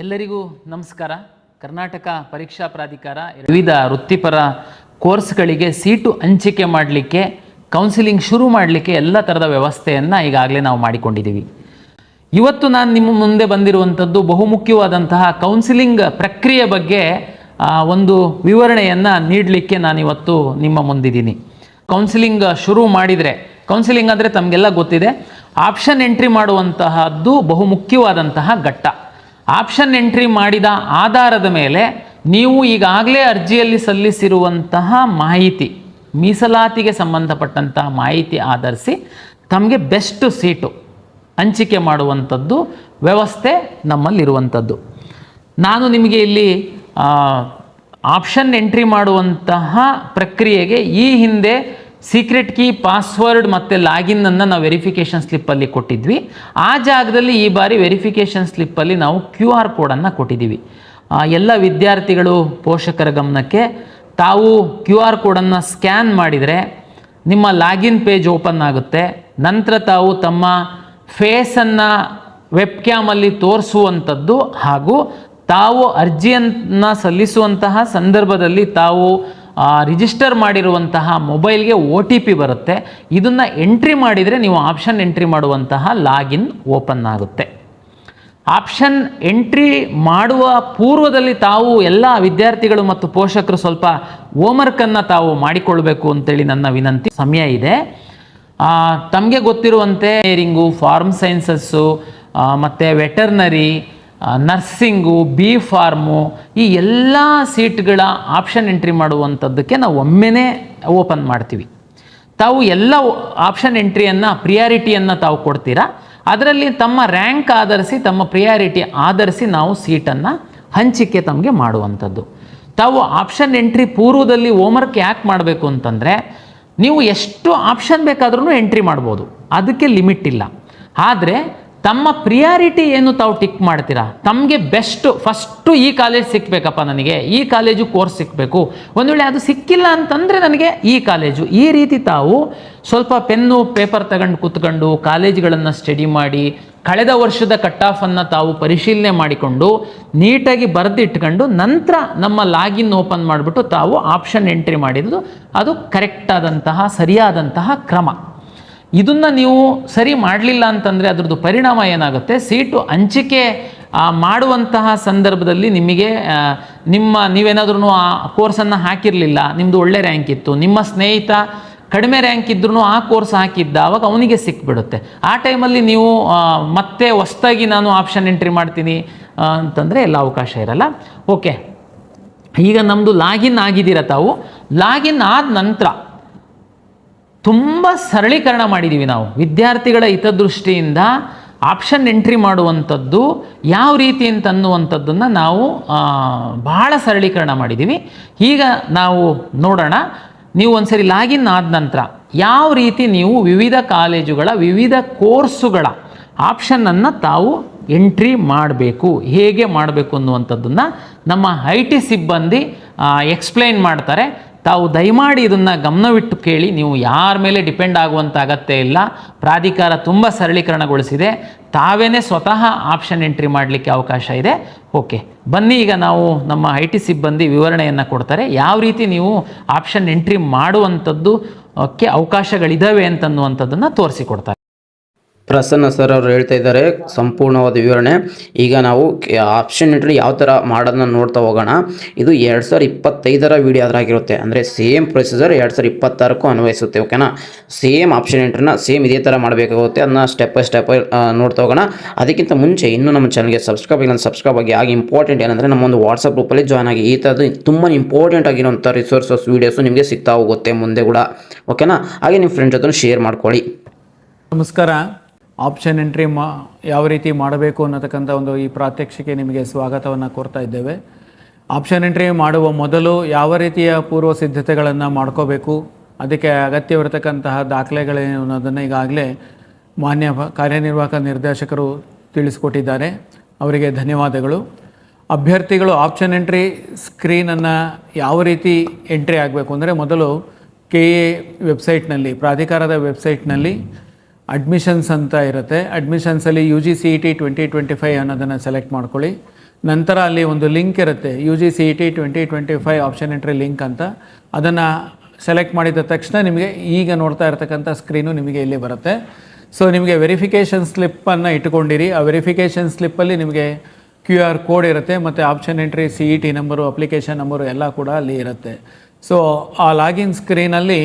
ಎಲ್ಲರಿಗೂ ನಮಸ್ಕಾರ. ಕರ್ನಾಟಕ ಪರೀಕ್ಷಾ ಪ್ರಾಧಿಕಾರ ವಿವಿಧ ವೃತ್ತಿಪರ ಕೋರ್ಸ್ಗಳಿಗೆ ಸೀಟು ಹಂಚಿಕೆ ಮಾಡಲಿಕ್ಕೆ, ಕೌನ್ಸಿಲಿಂಗ್ ಶುರು ಮಾಡಲಿಕ್ಕೆ ಎಲ್ಲ ಥರದ ವ್ಯವಸ್ಥೆಯನ್ನು ಈಗಾಗಲೇ ನಾವು ಮಾಡಿಕೊಂಡಿದ್ದೀವಿ. ಇವತ್ತು ನಾನು ನಿಮ್ಮ ಮುಂದೆ ಬಂದಿರುವಂಥದ್ದು ಬಹುಮುಖ್ಯವಾದಂತಹ ಕೌನ್ಸಿಲಿಂಗ್ ಪ್ರಕ್ರಿಯೆ ಬಗ್ಗೆ ಒಂದು ವಿವರಣೆಯನ್ನು ನೀಡಲಿಕ್ಕೆ ನಾನಿವತ್ತು ನಿಮ್ಮ ಮುಂದಿದ್ದೀನಿ. ಕೌನ್ಸಿಲಿಂಗ್ ಶುರು ಮಾಡಿದರೆ, ಕೌನ್ಸಿಲಿಂಗ್ ಅಂದರೆ ತಮಗೆಲ್ಲ ಗೊತ್ತಿದೆ, ಆಪ್ಷನ್ ಎಂಟ್ರಿ ಮಾಡುವಂತಹದ್ದು ಬಹುಮುಖ್ಯವಾದಂತಹ ಘಟ್ಟ. ಆಪ್ಷನ್ ಎಂಟ್ರಿ ಮಾಡಿದ ಆಧಾರದ ಮೇಲೆ ನೀವು ಈಗಾಗಲೇ ಅರ್ಜಿಯಲ್ಲಿ ಸಲ್ಲಿಸಿರುವಂತಹ ಮಾಹಿತಿ, ಮೀಸಲಾತಿಗೆ ಸಂಬಂಧಪಟ್ಟಂತಹ ಮಾಹಿತಿ ಆಧರಿಸಿ ತಮಗೆ ಬೆಸ್ಟ್ ಸೀಟು ಹಂಚಿಕೆ ಮಾಡುವಂಥದ್ದು ವ್ಯವಸ್ಥೆ ನಮ್ಮಲ್ಲಿರುವಂಥದ್ದು. ನಾನು ನಿಮಗೆ ಇಲ್ಲಿ ಆಪ್ಷನ್ ಎಂಟ್ರಿ ಮಾಡುವಂತಹ ಪ್ರಕ್ರಿಯೆಗೆ ಈ ಹಿಂದೆ ಸೀಕ್ರೆಟ್ ಕೀ, ಪಾಸ್ವರ್ಡ್ ಮತ್ತು ಲಾಗಿನ್ನನ್ನು ನಾವು ವೆರಿಫಿಕೇಷನ್ ಸ್ಲಿಪ್ಪಲ್ಲಿ ಕೊಟ್ಟಿದ್ವಿ. ಆ ಜಾಗದಲ್ಲಿ ಈ ಬಾರಿ ವೆರಿಫಿಕೇಷನ್ ಸ್ಲಿಪ್ಪಲ್ಲಿ ನಾವು QR ಕೋಡನ್ನು ಕೊಟ್ಟಿದ್ದೀವಿ. ಎಲ್ಲ ವಿದ್ಯಾರ್ಥಿಗಳು, ಪೋಷಕರ ಗಮನಕ್ಕೆ, ತಾವು QR ಕೋಡನ್ನು ಸ್ಕ್ಯಾನ್ ಮಾಡಿದರೆ ನಿಮ್ಮ ಲಾಗಿನ್ ಪೇಜ್ ಓಪನ್ ಆಗುತ್ತೆ. ನಂತರ ತಾವು ತಮ್ಮ ಫೇಸನ್ನು ವೆಬ್ ಕ್ಯಾಮಲ್ಲಿ ತೋರಿಸುವಂಥದ್ದು ಹಾಗೂ ತಾವು ಅರ್ಜಿಯನ್ನು ಸಲ್ಲಿಸುವಂತಹ ಸಂದರ್ಭದಲ್ಲಿ ತಾವು ರಿಜಿಸ್ಟರ್ ಮಾಡಿರುವಂತಹ ಮೊಬೈಲ್ಗೆ OTP ಬರುತ್ತೆ. ಇದನ್ನು ಎಂಟ್ರಿ ಮಾಡಿದರೆ ನೀವು ಆಪ್ಷನ್ ಎಂಟ್ರಿ ಮಾಡುವಂತಹ ಲಾಗಿನ್ ಓಪನ್ ಆಗುತ್ತೆ. ಆಪ್ಷನ್ ಎಂಟ್ರಿ ಮಾಡುವ ಪೂರ್ವದಲ್ಲಿ ತಾವು ಎಲ್ಲ ವಿದ್ಯಾರ್ಥಿಗಳು ಮತ್ತು ಪೋಷಕರು ಸ್ವಲ್ಪ ಹೋಮ್ವರ್ಕನ್ನು ತಾವು ಮಾಡಿಕೊಳ್ಬೇಕು ಅಂತೇಳಿ ನನ್ನ ವಿನಂತಿ. ಸಮಯ ಇದೆ. ತಮಗೆ ಗೊತ್ತಿರುವಂತೆ ಇಂಜಿನಿಯರಿಂಗು, ಫಾರ್ಮ್ ಸೈನ್ಸಸ್ಸು ಮತ್ತು ವೆಟರ್ನರಿ, ನರ್ಸಿಂಗು, B.Pharm ಈ ಎಲ್ಲ ಸೀಟ್ಗಳ ಆಪ್ಷನ್ ಎಂಟ್ರಿ ಮಾಡುವಂಥದ್ದಕ್ಕೆ ನಾವು ಒಮ್ಮೆನೇ ಓಪನ್ ಮಾಡ್ತೀವಿ. ತಾವು ಎಲ್ಲ ಆಪ್ಷನ್ ಎಂಟ್ರಿಯನ್ನು, ಪ್ರಿಯಾರಿಟಿಯನ್ನು ತಾವು ಕೊಡ್ತೀರಾ. ಅದರಲ್ಲಿ ತಮ್ಮ ರ್ಯಾಂಕ್ ಆಧರಿಸಿ, ತಮ್ಮ ಪ್ರಿಯಾರಿಟಿ ಆಧರಿಸಿ ನಾವು ಸೀಟನ್ನು ಹಂಚಿಕೆ ತಮಗೆ ಮಾಡುವಂಥದ್ದು. ತಾವು ಆಪ್ಷನ್ ಎಂಟ್ರಿ ಪೂರ್ವದಲ್ಲಿ ಹೋಮ್ವರ್ಕ್ ಯಾಕೆ ಮಾಡಬೇಕು ಅಂತಂದರೆ, ನೀವು ಎಷ್ಟು ಆಪ್ಷನ್ ಬೇಕಾದ್ರೂ ಎಂಟ್ರಿ ಮಾಡ್ಬೋದು, ಅದಕ್ಕೆ ಲಿಮಿಟ್ ಇಲ್ಲ. ಆದರೆ ತಮ್ಮ ಪ್ರಿಯಾರಿಟಿ ಏನು ತಾವು ಟಿಕ್ ಮಾಡ್ತೀರಾ, ತಮಗೆ ಫಸ್ಟು ಈ ಕಾಲೇಜ್ ಸಿಕ್ಕಬೇಕಪ್ಪ, ನನಗೆ ಈ ಕಾಲೇಜು ಕೋರ್ಸ್ ಸಿಕ್ಕಬೇಕು, ಒಂದು ವೇಳೆ ಅದು ಸಿಕ್ಕಿಲ್ಲ ಅಂತಂದರೆ ನನಗೆ ಈ ಕಾಲೇಜು, ಈ ರೀತಿ ತಾವು ಸ್ವಲ್ಪ ಪೆನ್ನು ಪೇಪರ್ ತಗೊಂಡು ಕೂತ್ಕೊಂಡು ಕಾಲೇಜುಗಳನ್ನು ಸ್ಟಡಿ ಮಾಡಿ, ಕಳೆದ ವರ್ಷದ ಕಟ್ ಆಫನ್ನು ತಾವು ಪರಿಶೀಲನೆ ಮಾಡಿಕೊಂಡು ನೀಟಾಗಿ ಬರೆದಿಟ್ಕೊಂಡು ನಂತರ ನಮ್ಮ ಲಾಗಿನ್ ಓಪನ್ ಮಾಡಿಬಿಟ್ಟು ತಾವು ಆಪ್ಷನ್ ಎಂಟ್ರಿ ಮಾಡಿದ್ದು ಅದು ಕರೆಕ್ಟಾದಂತಹ, ಸರಿಯಾದಂತಹ ಕ್ರಮ. ಇದನ್ನು ನೀವು ಸರಿ ಮಾಡಲಿಲ್ಲ ಅಂತಂದರೆ ಅದರದ್ದು ಪರಿಣಾಮ ಏನಾಗುತ್ತೆ, ಸೀಟು ಹಂಚಿಕೆ ಮಾಡುವಂತಹ ಸಂದರ್ಭದಲ್ಲಿ ನಿಮಗೆ ನೀವೇನಾದ್ರೂ ಆ ಕೋರ್ಸನ್ನು ಹಾಕಿರಲಿಲ್ಲ, ನಿಮ್ಮದು ಒಳ್ಳೆ ರ್ಯಾಂಕ್ ಇತ್ತು, ನಿಮ್ಮ ಸ್ನೇಹಿತ ಕಡಿಮೆ ರ್ಯಾಂಕ್ ಇದ್ರೂ ಆ ಕೋರ್ಸ್ ಹಾಕಿದ್ದ, ಅವಾಗ ಅವನಿಗೆ ಸಿಕ್ಬಿಡುತ್ತೆ. ಆ ಟೈಮಲ್ಲಿ ನೀವು ಮತ್ತೆ ಹೊಸದಾಗಿ ನಾನು ಆಪ್ಷನ್ ಎಂಟ್ರಿ ಮಾಡ್ತೀನಿ ಅಂತಂದರೆ ಎಲ್ಲ ಅವಕಾಶ ಇರಲ್ಲ. ಓಕೆ, ಈಗ ನಮ್ಮದು ಲಾಗಿನ್ ಆಗಿದ್ದೀರ. ತಾವು ಲಾಗಿನ್ ಆದ ನಂತರ ತುಂಬ ಸರಳೀಕರಣ ಮಾಡಿದ್ದೀವಿ ನಾವು. ವಿದ್ಯಾರ್ಥಿಗಳ ಹಿತದೃಷ್ಟಿಯಿಂದ ಆಪ್ಷನ್ ಎಂಟ್ರಿ ಮಾಡುವಂಥದ್ದು ಯಾವ ರೀತಿ ಅಂತನ್ನುವಂಥದ್ದನ್ನು ನಾವು ಭಾಳ ಸರಳೀಕರಣ ಮಾಡಿದ್ದೀವಿ. ಈಗ ನಾವು ನೋಡೋಣ. ನೀವು ಒಂದ್ಸರಿ ಲಾಗಿನ್ ಆದ ನಂತರ ಯಾವ ರೀತಿ ನೀವು ವಿವಿಧ ಕಾಲೇಜುಗಳ, ವಿವಿಧ ಕೋರ್ಸುಗಳ ಆಪ್ಷನನ್ನು ತಾವು ಎಂಟ್ರಿ ಮಾಡಬೇಕು, ಹೇಗೆ ಮಾಡಬೇಕು ಅನ್ನುವಂಥದ್ದನ್ನು ನಮ್ಮ IT ಸಿಬ್ಬಂದಿ ಎಕ್ಸ್ಪ್ಲೈನ್ ಮಾಡ್ತಾರೆ. ತಾವು ದಯಮಾಡಿ ಇದನ್ನು ಗಮನವಿಟ್ಟು ಕೇಳಿ. ನೀವು ಯಾರ ಮೇಲೆ ಡಿಪೆಂಡ್ ಆಗುವಂಥ ಅಗತ್ಯ ಇಲ್ಲ. ಪ್ರಾಧಿಕಾರ ತುಂಬ ಸರಳೀಕರಣಗೊಳಿಸಿದೆ. ತಾವೇ ಸ್ವತಃ ಆಪ್ಷನ್ ಎಂಟ್ರಿ ಮಾಡಲಿಕ್ಕೆ ಅವಕಾಶ ಇದೆ. ಓಕೆ, ಬನ್ನಿ ಈಗ ನಾವು ನಮ್ಮ IT ಸಿಬ್ಬಂದಿ ವಿವರಣೆಯನ್ನು ಕೊಡ್ತಾರೆ. ಯಾವ ರೀತಿ ನೀವು ಆಪ್ಷನ್ ಎಂಟ್ರಿ ಮಾಡುವಂಥದ್ದು ಅವಕಾಶಗಳಿದ್ದಾವೆ ಅಂತನ್ನುವಂಥದ್ದನ್ನು ತೋರಿಸಿಕೊಡ್ತಾರೆ. ಪ್ರಸನ್ನ ಸರ್ ಅವರು ಹೇಳ್ತಾ ಇದ್ದಾರೆ ಸಂಪೂರ್ಣವಾದ ವಿವರಣೆ. ಈಗ ನಾವು ಆಪ್ಷನ್ ಎಂಟ್ರಿ ಯಾವ ಥರ ಮಾಡೋದನ್ನ ನೋಡ್ತಾ ಹೋಗೋಣ. ಇದು 2025ರ ವಿಡಿಯೋ ಆಗಿರುತ್ತೆ, ಅಂದರೆ ಸೇಮ್ ಪ್ರೊಸೀಜರ್ 2026ಕ್ಕೂ ಅನ್ವಯಿಸುತ್ತೆ. ಓಕೆನಾ, ಸೇಮ್ ಆಪ್ಷನ್ ಎಂಟ್ರಿನ ಸೇಮ್ ಇದೇ ಥರ ಮಾಡಬೇಕಾಗುತ್ತೆ. ಅದನ್ನ ಸ್ಟೆಪ್ ಬೈ ಸ್ಟೆಪ್ ನೋಡ್ತಾ ಹೋಗೋಣ. ಅದಕ್ಕಿಂತ ಮುಂಚೆ ಇನ್ನೂ ನಮ್ಮ ಚಾನಲ್ಗೆ ಸಬ್ಸ್ಕ್ರೈಬ್ ಆಗಿ ಆಗಿ ಇಂಪಾರ್ಟೆಂಟ್ ಏನಂದರೆ ನಮ್ಮೊಂದು ವಾಟ್ಸಪ್ ಗ್ರೂಪಲ್ಲಿ ಜಾಯ್ನ್ ಆಗಿ. ಈ ಥರದ್ದು ತುಂಬ ಇಂಪಾರ್ಟೆಂಟ್ ಆಗಿರೋಂಥ ರಿಸೋರ್ಸಸ್ ವೀಡಿಯೋಸು ನಿಮಗೆ ಸಿಗ್ತಾ ಹೋಗುತ್ತೆ ಮುಂದೆ ಕೂಡ. ಓಕೆನಾ, ಹಾಗೆ ನಿಮ್ಮ ಫ್ರೆಂಡ್ ಜೊತೆ ಶೇರ್ ಮಾಡ್ಕೊಳ್ಳಿ. ನಮಸ್ಕಾರ. ಆಪ್ಷನ್ ಎಂಟ್ರಿ ಯಾವ ರೀತಿ ಮಾಡಬೇಕು ಅನ್ನತಕ್ಕಂಥ ಈ ಪ್ರಾತ್ಯಕ್ಷಿಕೆ ನಿಮಗೆ ಸ್ವಾಗತವನ್ನು ಕೋರ್ತಾ ಇದ್ದೇವೆ. ಆಪ್ಷನ್ ಎಂಟ್ರಿ ಮಾಡುವ ಮೊದಲು ಯಾವ ರೀತಿಯ ಪೂರ್ವ ಸಿದ್ಧತೆಗಳನ್ನು ಮಾಡ್ಕೋಬೇಕು, ಅದಕ್ಕೆ ಅಗತ್ಯವಿರತಕ್ಕಂತಹ ದಾಖಲೆಗಳೇನು ಅನ್ನೋದನ್ನು ಈಗಾಗಲೇ ಮಾನ್ಯ ಕಾರ್ಯನಿರ್ವಾಹಕ ನಿರ್ದೇಶಕರು ತಿಳಿಸಿಕೊಟ್ಟಿದ್ದಾರೆ. ಅವರಿಗೆ ಧನ್ಯವಾದಗಳು. ಅಭ್ಯರ್ಥಿಗಳು ಆಪ್ಷನ್ ಎಂಟ್ರಿ ಸ್ಕ್ರೀನನ್ನು ಯಾವ ರೀತಿ ಎಂಟ್ರಿ ಆಗಬೇಕು ಅಂದರೆ, ಮೊದಲು KA ವೆಬ್ಸೈಟ್ನಲ್ಲಿ, ಪ್ರಾಧಿಕಾರದ ವೆಬ್ಸೈಟ್ನಲ್ಲಿ ಅಡ್ಮಿಷನ್ಸ್ ಅಂತ ಇರುತ್ತೆ. ಅಡ್ಮಿಷನ್ಸಲ್ಲಿ UG CET 2025 ಅನ್ನೋದನ್ನು ಸೆಲೆಕ್ಟ್ ಮಾಡ್ಕೊಳ್ಳಿ. ನಂತರ ಅಲ್ಲಿ ಒಂದು ಲಿಂಕ್ ಇರುತ್ತೆ UGCET 2025 ಆಪ್ಷನ್ ಎಂಟ್ರಿ ಲಿಂಕ್ ಅಂತ. ಅದನ್ನು ಸೆಲೆಕ್ಟ್ ಮಾಡಿದ ತಕ್ಷಣ ನಿಮಗೆ ಈಗ ನೋಡ್ತಾ ಇರತಕ್ಕಂಥ ಸ್ಕ್ರೀನು ನಿಮಗೆ ಇಲ್ಲಿ ಬರುತ್ತೆ. ಸೊ ನಿಮಗೆ ವೆರಿಫಿಕೇಷನ್ ಸ್ಲಿಪ್ಪನ್ನು ಇಟ್ಕೊಂಡಿರಿ. ಆ ವೆರಿಫಿಕೇಷನ್ ಸ್ಲಿಪ್ಪಲ್ಲಿ ನಿಮಗೆ QR ಕೋಡ್ ಇರುತ್ತೆ ಮತ್ತು option entry CET number, application number ಎಲ್ಲ ಕೂಡ ಅಲ್ಲಿ ಇರುತ್ತೆ. ಸೊ ಆ ಲಾಗಿನ್ ಸ್ಕ್ರೀನಲ್ಲಿ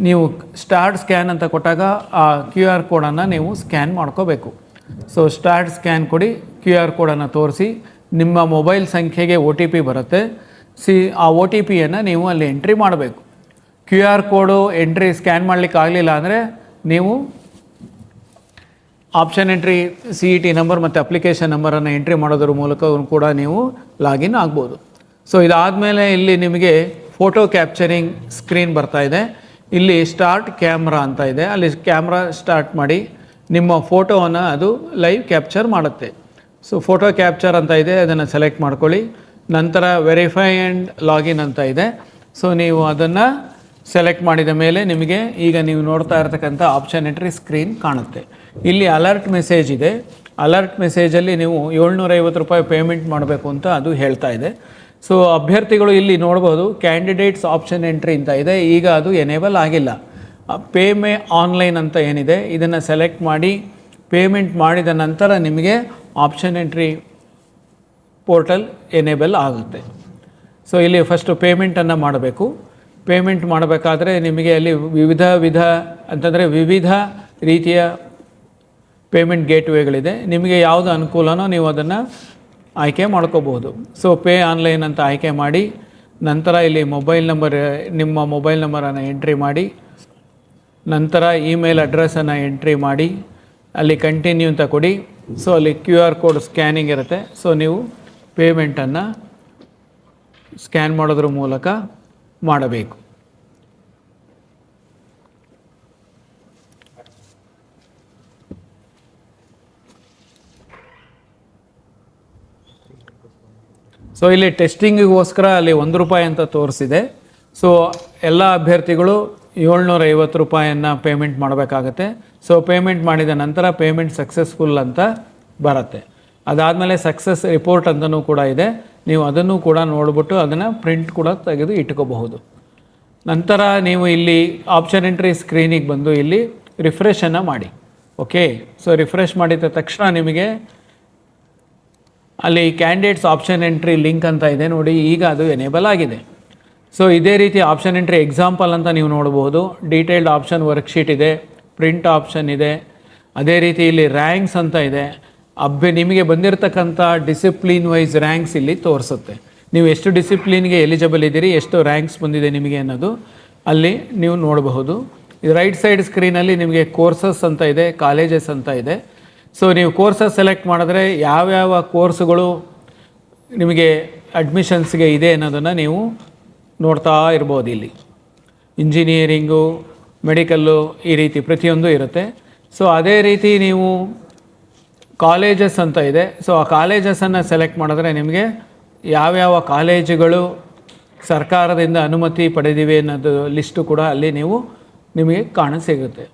ನೀವು ಸ್ಟಾರ್ಟ್ ಸ್ಕ್ಯಾನ್ ಅಂತ ಕೊಟ್ಟಾಗ ಆ QR ಕೋಡನ್ನು ನೀವು ಸ್ಕ್ಯಾನ್ ಮಾಡ್ಕೋಬೇಕು. ಸೊ ಸ್ಟಾರ್ಟ್ ಸ್ಕ್ಯಾನ್ ಕೊಡಿ, QR ಕೋಡನ್ನು ತೋರಿಸಿ, ನಿಮ್ಮ ಮೊಬೈಲ್ ಸಂಖ್ಯೆಗೆ OTP ಬರುತ್ತೆ. ಆ OTPಯನ್ನು ನೀವು ಅಲ್ಲಿ ಎಂಟ್ರಿ ಮಾಡಬೇಕು. QR ಕೋಡು ಎಂಟ್ರಿ ಸ್ಕ್ಯಾನ್ ಮಾಡಲಿಕ್ಕೆ ಆಗಲಿಲ್ಲ ಅಂದರೆ ನೀವು ಆಪ್ಷನ್ ಎಂಟ್ರಿ CET ನಂಬರ್ ಮತ್ತು ಅಪ್ಲಿಕೇಶನ್ ನಂಬರನ್ನು ಎಂಟ್ರಿ ಮಾಡೋದ್ರ ಮೂಲಕ ಕೂಡ ನೀವು ಲಾಗಿನ್ ಆಗ್ಬೋದು. ಸೊ ಇದಾದಮೇಲೆ ಇಲ್ಲಿ ನಿಮಗೆ ಫೋಟೋ ಕ್ಯಾಪ್ಚರಿಂಗ್ ಸ್ಕ್ರೀನ್ ಬರ್ತಾ ಇದೆ. ಇಲ್ಲಿ ಸ್ಟಾರ್ಟ್ ಕ್ಯಾಮ್ರಾ ಅಂತ ಇದೆ, ಅಲ್ಲಿ ಕ್ಯಾಮ್ರಾ ಸ್ಟಾರ್ಟ್ ಮಾಡಿ ನಿಮ್ಮ ಫೋಟೋವನ್ನು ಅದು ಲೈವ್ ಕ್ಯಾಪ್ಚರ್ ಮಾಡುತ್ತೆ. ಸೊ ಫೋಟೋ ಕ್ಯಾಪ್ಚರ್ ಅಂತ ಇದೆ, ಅದನ್ನು ಸೆಲೆಕ್ಟ್ ಮಾಡ್ಕೊಳ್ಳಿ. ನಂತರ ವೆರಿಫೈ ಆ್ಯಂಡ್ ಲಾಗಿನ್ ಅಂತ ಇದೆ. ಸೊ ನೀವು ಅದನ್ನು ಸೆಲೆಕ್ಟ್ ಮಾಡಿದ ಮೇಲೆ ನಿಮಗೆ ಈಗ ನೀವು ನೋಡ್ತಾ ಇರತಕ್ಕಂಥ ಆಪ್ಷನ್ ಎಂಟ್ರಿ ಸ್ಕ್ರೀನ್ ಕಾಣುತ್ತೆ. ಇಲ್ಲಿ ಅಲರ್ಟ್ ಮೆಸೇಜ್ ಇದೆ. ಅಲರ್ಟ್ ಮೆಸೇಜಲ್ಲಿ ನೀವು 750 ರೂಪಾಯಿ ಪೇಮೆಂಟ್ ಮಾಡಬೇಕು ಅಂತ ಅದು ಹೇಳ್ತಾ ಇದೆ. ಸೊ ಅಭ್ಯರ್ಥಿಗಳು ಇಲ್ಲಿ ನೋಡ್ಬೋದು ಕ್ಯಾಂಡಿಡೇಟ್ಸ್ ಆಪ್ಷನ್ ಎಂಟ್ರಿ ಅಂತ ಇದೆ, ಈಗ ಅದು ಎನೇಬಲ್ ಆಗಿಲ್ಲ. ಪೇ ಆನ್ಲೈನ್ ಅಂತ ಏನಿದೆ ಇದನ್ನು ಸೆಲೆಕ್ಟ್ ಮಾಡಿ ಪೇಮೆಂಟ್ ಮಾಡಿದ ನಂತರ ನಿಮಗೆ ಆಪ್ಷನ್ ಎಂಟ್ರಿ ಪೋರ್ಟಲ್ ಎನೇಬಲ್ ಆಗುತ್ತೆ. ಸೊ ಇಲ್ಲಿ ಫಸ್ಟು ಪೇಮೆಂಟನ್ನು ಮಾಡಬೇಕು. ಪೇಮೆಂಟ್ ಮಾಡಬೇಕಾದ್ರೆ ನಿಮಗೆ ಅಲ್ಲಿ ವಿವಿಧ ರೀತಿಯ ಪೇಮೆಂಟ್ ಗೇಟ್ವೇಗಳಿದೆ. ನಿಮಗೆ ಯಾವುದು ಅನುಕೂಲನೋ ನೀವು ಅದನ್ನು ಆಯ್ಕೆ ಮಾಡ್ಕೋಬಹುದು. ಸೊ ಪೇ ಆನ್ಲೈನ್ ಅಂತ ಆಯ್ಕೆ ಮಾಡಿ ನಂತರ ಇಲ್ಲಿ ನಿಮ್ಮ ಮೊಬೈಲ್ ನಂಬರನ್ನು ಎಂಟ್ರಿ ಮಾಡಿ, ನಂತರ ಇಮೇಲ್ ಅಡ್ರೆಸ್ಸನ್ನು ಎಂಟ್ರಿ ಮಾಡಿ, ಅಲ್ಲಿ ಕಂಟಿನ್ಯೂ ಅಂತ ಕೊಡಿ. ಸೊ ಅಲ್ಲಿ QR ಕೋಡ್ ಸ್ಕ್ಯಾನಿಂಗ್ ಇರುತ್ತೆ. ಸೊ ನೀವು ಪೇಮೆಂಟನ್ನು ಸ್ಕ್ಯಾನ್ ಮಾಡೋದ್ರ ಮೂಲಕ ಮಾಡಬೇಕು. ಸೊ ಇಲ್ಲಿ ಟೆಸ್ಟಿಂಗಿಗೋಸ್ಕರ ಅಲ್ಲಿ 1 ರೂಪಾಯಿ ಅಂತ ತೋರಿಸಿದೆ. ಸೊ ಎಲ್ಲ ಅಭ್ಯರ್ಥಿಗಳು 750 ರೂಪಾಯಿಯನ್ನು ಪೇಮೆಂಟ್ ಮಾಡಬೇಕಾಗತ್ತೆ. ಸೊ ಪೇಮೆಂಟ್ ಮಾಡಿದ ನಂತರ ಪೇಮೆಂಟ್ ಸಕ್ಸಸ್ಫುಲ್ ಅಂತ ಬರುತ್ತೆ. ಅದಾದಮೇಲೆ ಸಕ್ಸಸ್ ರಿಪೋರ್ಟ್ ಅಂತಲೂ ಕೂಡ ಇದೆ, ನೀವು ಅದನ್ನು ಕೂಡ ನೋಡಿಬಿಟ್ಟು ಅದನ್ನು ಪ್ರಿಂಟ್ ಕೂಡ ತೆಗೆದು ಇಟ್ಕೋಬಹುದು. ನಂತರ ನೀವು ಇಲ್ಲಿ ಆಪ್ಷನ್ ಎಂಟ್ರಿ ಸ್ಕ್ರೀನಿಗೆ ಬಂದು ಇಲ್ಲಿ ರಿಫ್ರೆಶನ್ನು ಮಾಡಿ. ಓಕೆ, ಸೊ ರಿಫ್ರೆಶ್ ಮಾಡಿದ ತಕ್ಷಣ ನಿಮಗೆ ಅಲ್ಲಿ ಕ್ಯಾಂಡಿಡೇಟ್ಸ್ ಆಪ್ಷನ್ ಎಂಟ್ರಿ ಲಿಂಕ್ ಅಂತ ಇದೆ ನೋಡಿ, ಈಗ ಅದು ಎನೇಬಲ್ ಆಗಿದೆ. ಸೊ ಇದೇ ರೀತಿ ಆಪ್ಷನ್ ಎಂಟ್ರಿ ಎಕ್ಸಾಂಪಲ್ ಅಂತ ನೀವು ನೋಡ್ಬೋದು. ಡೀಟೇಲ್ಡ್ ಆಪ್ಷನ್ ವರ್ಕ್ಶೀಟ್ ಇದೆ, ಪ್ರಿಂಟ್ ಆಪ್ಷನ್ ಇದೆ, ಅದೇ ರೀತಿ ಇಲ್ಲಿ ರ್ಯಾಂಕ್ಸ್ ಅಂತ ಇದೆ. ನಿಮಗೆ ಬಂದಿರತಕ್ಕಂಥ ಡಿಸಿಪ್ಲಿನ್ ವೈಸ್ ರ್ಯಾಂಕ್ಸ್ ಇಲ್ಲಿ ತೋರಿಸುತ್ತೆ. ನೀವು ಎಷ್ಟು ಡಿಸಿಪ್ಲಿನ್ಗೆ ಎಲಿಜಿಬಲ್ ಇದ್ದೀರಿ, ಎಷ್ಟು ರ್ಯಾಂಕ್ಸ್ ಬಂದಿದೆ ನಿಮಗೆ ಅನ್ನೋದು ಅಲ್ಲಿ ನೀವು ನೋಡಬಹುದು. ರೈಟ್ ಸೈಡ್ ಸ್ಕ್ರೀನಲ್ಲಿ ನಿಮಗೆ ಕೋರ್ಸಸ್ ಅಂತ ಇದೆ, ಕಾಲೇಜಸ್ ಅಂತ ಇದೆ. ಸೊ ನೀವು ಕೋರ್ಸಸ್ ಸೆಲೆಕ್ಟ್ ಮಾಡಿದ್ರೆ ಯಾವ್ಯಾವ ಕೋರ್ಸ್ಗಳು ನಿಮಗೆ ಅಡ್ಮಿಷನ್ಸ್ಗೆ ಇದೆ ಅನ್ನೋದನ್ನು ನೀವು ನೋಡ್ತಾ ಇರ್ಬೋದು. ಇಲ್ಲಿ ಇಂಜಿನಿಯರಿಂಗು, ಮೆಡಿಕಲ್ಲು, ಈ ರೀತಿ ಪ್ರತಿಯೊಂದು ಇರುತ್ತೆ. ಸೊ ಅದೇ ರೀತಿ ನೀವು ಕಾಲೇಜಸ್ ಅಂತ ಇದೆ. ಸೊ ಆ ಕಾಲೇಜಸನ್ನು ಸೆಲೆಕ್ಟ್ ಮಾಡಿದ್ರೆ ನಿಮಗೆ ಯಾವ್ಯಾವ ಕಾಲೇಜುಗಳು ಸರ್ಕಾರದಿಂದ ಅನುಮತಿ ಪಡೆದಿವೆ ಅನ್ನೋದು ಲಿಸ್ಟು ಕೂಡ ಅಲ್ಲಿ ನಿಮಗೆ ಕಾಣಸಿಗುತ್ತೆ.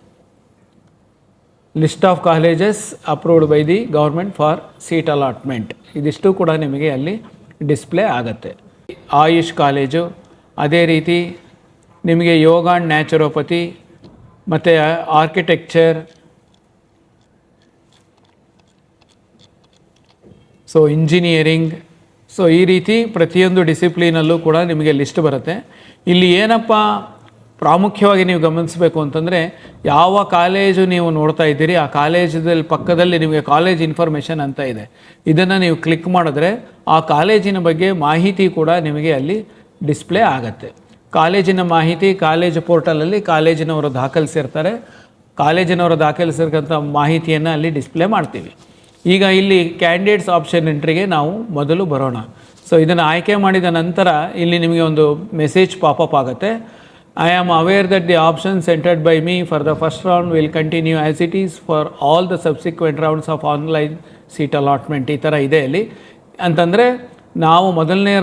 List of colleges approved by the government for seat allotment, ಇದಿಷ್ಟು ಕೂಡ ನಿಮಗೆ ಅಲ್ಲಿ ಡಿಸ್ಪ್ಲೇ ಆಗುತ್ತೆ. ಆಯುಷ್ ಕಾಲೇಜು, ಅದೇ ರೀತಿ ನಿಮಗೆ ಯೋಗ ಆ್ಯಂಡ್ ನ್ಯಾಚುರೋಪತಿ ಮತ್ತು ಆರ್ಕಿಟೆಕ್ಚರ್, ಸೊ ಇಂಜಿನಿಯರಿಂಗ್, ಸೊ ಈ ರೀತಿ ಪ್ರತಿಯೊಂದು ಡಿಸಿಪ್ಲಿನಲ್ಲೂ ಕೂಡ ನಿಮಗೆ ಲಿಸ್ಟ್ ಬರುತ್ತೆ. ಇಲ್ಲಿ ಏನಪ್ಪ ಪ್ರಾಮುಖ್ಯವಾಗಿ ನೀವು ಗಮನಿಸಬೇಕು ಅಂತಂದರೆ, ಯಾವ ಕಾಲೇಜು ನೀವು ನೋಡ್ತಾ ಇದ್ದೀರಿ ಆ ಕಾಲೇಜಲ್ಲಿ ಪಕ್ಕದಲ್ಲಿ ನಿಮಗೆ ಕಾಲೇಜ್ ಇನ್ಫಾರ್ಮೇಷನ್ ಅಂತ ಇದೆ. ಇದನ್ನು ನೀವು ಕ್ಲಿಕ್ ಮಾಡಿದ್ರೆ ಆ ಕಾಲೇಜಿನ ಬಗ್ಗೆ ಮಾಹಿತಿ ಕೂಡ ನಿಮಗೆ ಅಲ್ಲಿ ಡಿಸ್ಪ್ಲೇ ಆಗುತ್ತೆ. ಕಾಲೇಜಿನ ಮಾಹಿತಿ ಕಾಲೇಜು ಪೋರ್ಟಲಲ್ಲಿ ಕಾಲೇಜಿನವರು ದಾಖಲಿಸಿರ್ತಾರೆ. ಕಾಲೇಜಿನವರು ದಾಖಲಿಸಿರ್ತಕ್ಕಂಥ ಮಾಹಿತಿಯನ್ನು ಅಲ್ಲಿ ಡಿಸ್ಪ್ಲೇ ಮಾಡ್ತೀವಿ. ಈಗ ಇಲ್ಲಿ ಕ್ಯಾಂಡಿಡೇಟ್ಸ್ ಆಪ್ಷನ್ ಎಂಟ್ರಿಗೆ ನಾವು ಮೊದಲು ಬರೋಣ. ಸೊ ಇದನ್ನು ಆಯ್ಕೆ ಮಾಡಿದ ನಂತರ ಇಲ್ಲಿ ನಿಮಗೆ ಒಂದು ಮೆಸೇಜ್ ಪಾಪಪ್ ಆಗುತ್ತೆ. I am aware that the options entered by me for the first round will continue as it is for all the subsequent rounds of online seat allotment. ಈ ಥರ ಇದೆ ಅಲ್ಲಿ. ಅಂತಂದರೆ ನಾವು ಮೊದಲನೇ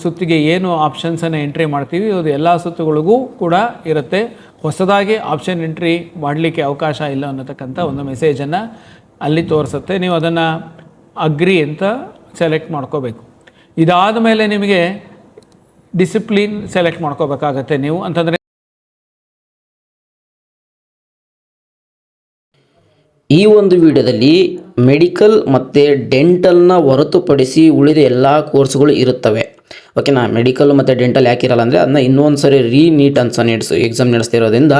ಸುತ್ತಿಗೆ ಏನು ಆಪ್ಷನ್ಸನ್ನು ಎಂಟ್ರಿ ಮಾಡ್ತೀವಿ ಅದು ಎಲ್ಲ ಸುತ್ತುಗಳಿಗೂ ಕೂಡ ಇರುತ್ತೆ. ಹೊಸದಾಗಿ ಆಪ್ಷನ್ ಎಂಟ್ರಿ ಮಾಡಲಿಕ್ಕೆ ಅವಕಾಶ ಇಲ್ಲ ಅನ್ನತಕ್ಕಂಥ ಒಂದು ಮೆಸೇಜನ್ನು ಅಲ್ಲಿ ತೋರಿಸುತ್ತೆ. ನೀವು ಅದನ್ನು ಅಗ್ರಿ ಅಂತ ಸೆಲೆಕ್ಟ್ ಮಾಡ್ಕೋಬೇಕು. ಇದಾದ ಮೇಲೆ ನಿಮಗೆ ಡಿಸಿಪ್ಲಿನ್ ಸೆಲೆಕ್ಟ್ ಮಾಡ್ಕೋಬೇಕಾಗತ್ತೆ ನೀವು ಅಂತಂದರೆ ಈ ಒಂದು ವಿಡಿಯೋದಲ್ಲಿ ಮೆಡಿಕಲ್ ಮತ್ತು ಡೆಂಟಲ್ನ ಹೊರತುಪಡಿಸಿ ಉಳಿದ ಎಲ್ಲ ಕೋರ್ಸ್ಗಳು ಇರುತ್ತವೆ. ಓಕೆನಾ. ಮೆಡಿಕಲ್ ಮತ್ತು ಡೆಂಟಲ್ ಯಾಕೆ ಇರಲ್ಲ ಅಂದರೆ ಅದನ್ನ ಇನ್ನೊಂದು ಸರಿ ನೀಟ್ ಎಕ್ಸಾಮ್ ನಡೆಸ್ತಿರೋದ್ರಿಂದ